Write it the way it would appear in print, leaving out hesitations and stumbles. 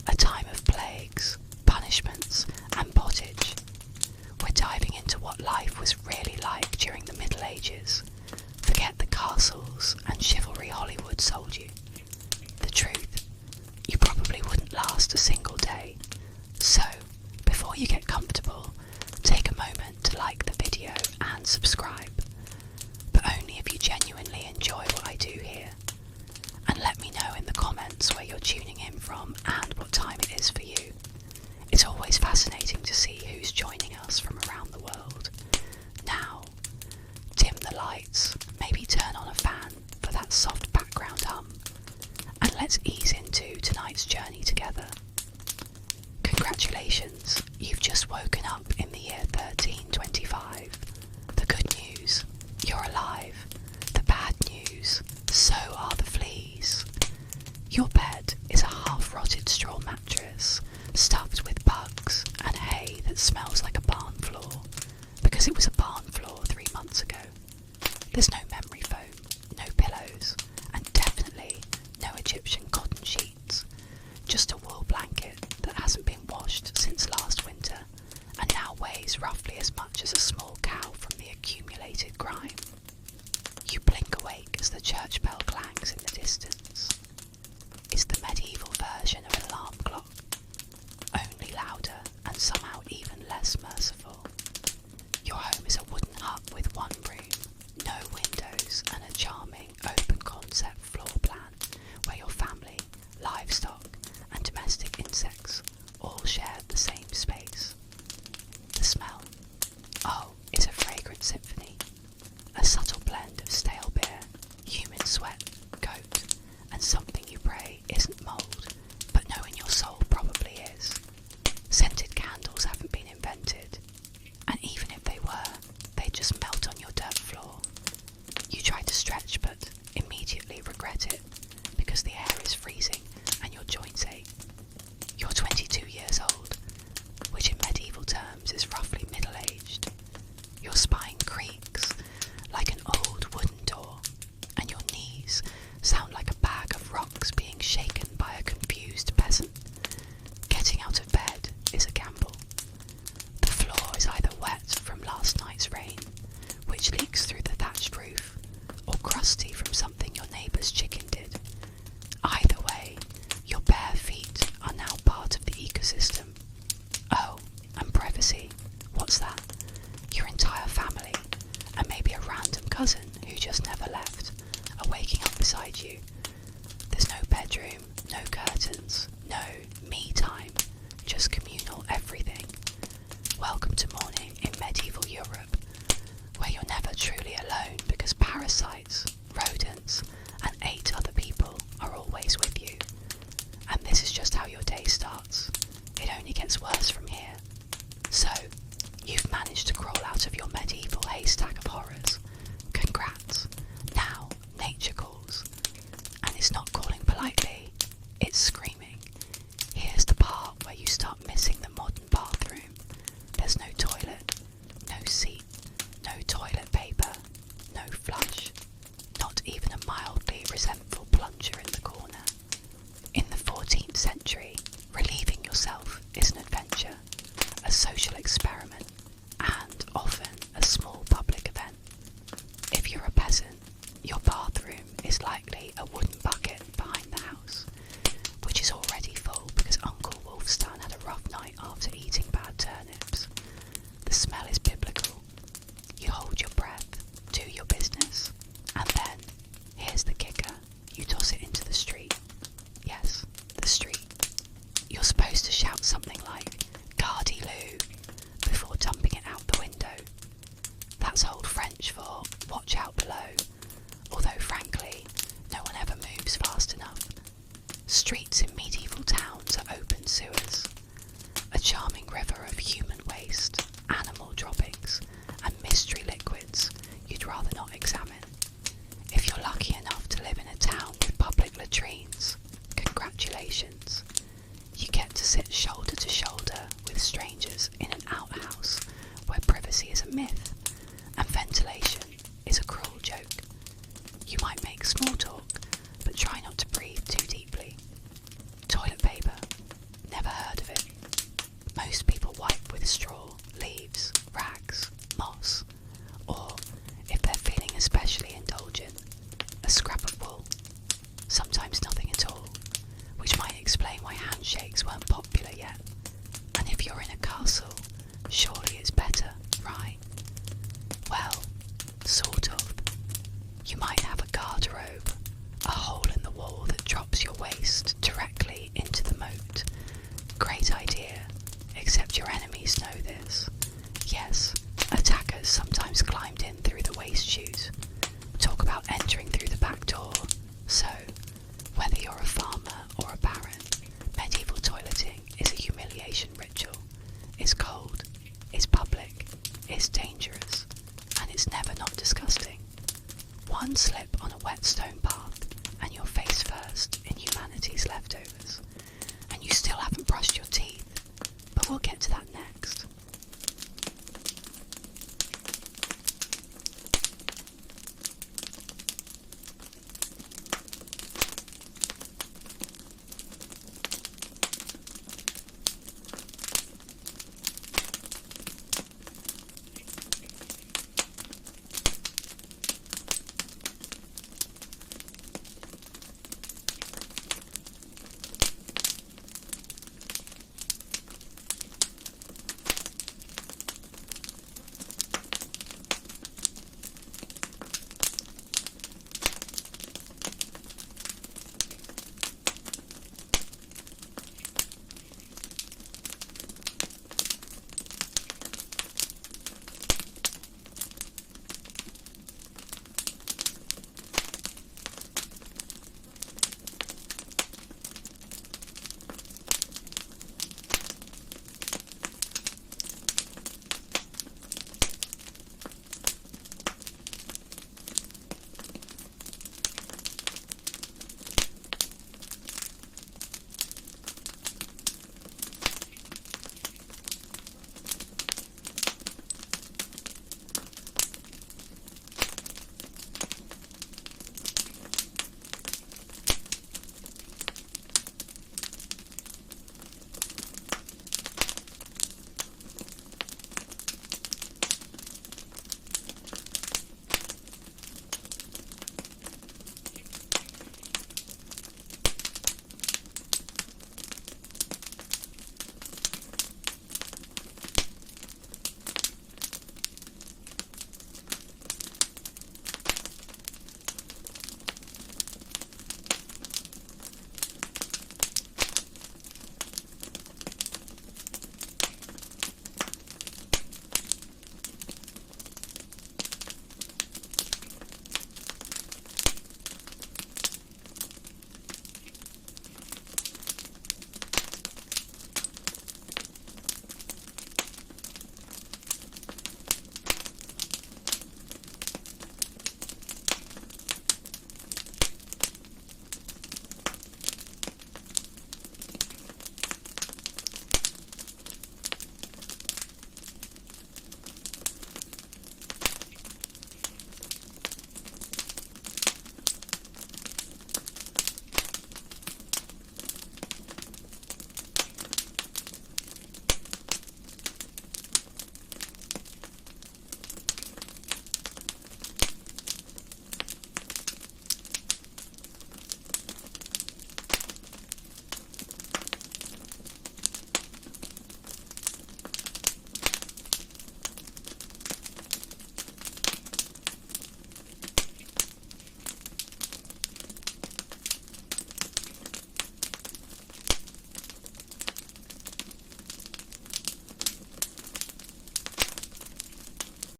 a time of plagues, punishments, and pottage. We're diving into what life was really like during the Middle Ages. Forget the castles and chivalry Hollywood sold you. The truth, you probably wouldn't last a single day. So, before you get comfortable, take a moment to like the video and subscribe. But only if you genuinely enjoy what I do here. And let me know in the comments where you're tuning in from and what time it is for you. It's always fascinating to see who's joining us from around the world. Now, dim the lights, maybe turn on a fan for that soft background hum, and let's ease into tonight's journey together. Congratulations, you've just woken up in the year 1325. The good news, you're alive. The bad news, so are the fleas. Your bed is a half-rotted straw mattress, stuffed with bugs and hay that smells like a barn floor, because it was a barn floor 3 months ago. There's no memory foam, no pillows, and definitely no Egyptian cotton sheets. Just a wool blanket that hasn't been washed since last winter, and now weighs roughly as much as a small cow from the accumulated grime. You blink awake as the church bell clangs in the distance. It's the medieval version of an alarm clock, only louder and somehow even less merciful. Your home is a wooden hut with one room, no windows, and a charming open concept floor plan where your family, livestock, and domestic insects all share the same space. The smell, oh, it's a fragrant symphony, a subtle blend of stale beer, human sweat, goat, and something you pray isn't mould, but know in your soul probably is. Scented candles haven't been invented, and even if they were, they'd just melt on your dirt floor. You try to stretch but immediately regret it, because the air is freezing and your joints ache. You're 22 years old, which in medieval terms is roughly middle-aged. Your spine creaks like an old wooden door, and your knees sound like a bag of rocks being shaken by a confused peasant. Getting out of bed is a gamble. The floor is either wet from last night's rain, which leaks through the thatched roof, or crusty from something your neighbour's chicken did. Either way, your bare feet are now part of the ecosystem. Oh, and privacy. What's that? Your entire family, and maybe a random cousin who just never left, are waking up beside you. There's no bedroom, no curtains, no me time, just communal everything. Welcome to morning in medieval Europe, where you're never truly alone because parasites, rodents, and 8 other people are always with you. And this is just how your day starts. It only gets worse from here. So, you've managed to crawl out of your medieval haystack of horrors. Congrats. Now, nature calls. And it's not calling politely, it's screaming. Here's the part where you start missing the modern bathroom. There's no toilet, no seat, no toilet paper, no flush, not even a mildly resentful plunger in the corner. In the 14th century, relieving yourself is an adventure, a social experiment, and often a small public event. If you're a peasant, your bathroom is likely a wooden bucket behind the house, which is already full because Uncle Wolfstan had a rough night after eating bad turnips. The smell is biblical. You hold your breath, do your business, and then, here's the kicker, a scrap of wool, sometimes nothing at all, which might explain why handshakes weren't popular yet. And if you're in a castle, surely it's better, right? Well, sort of. You might have a garderobe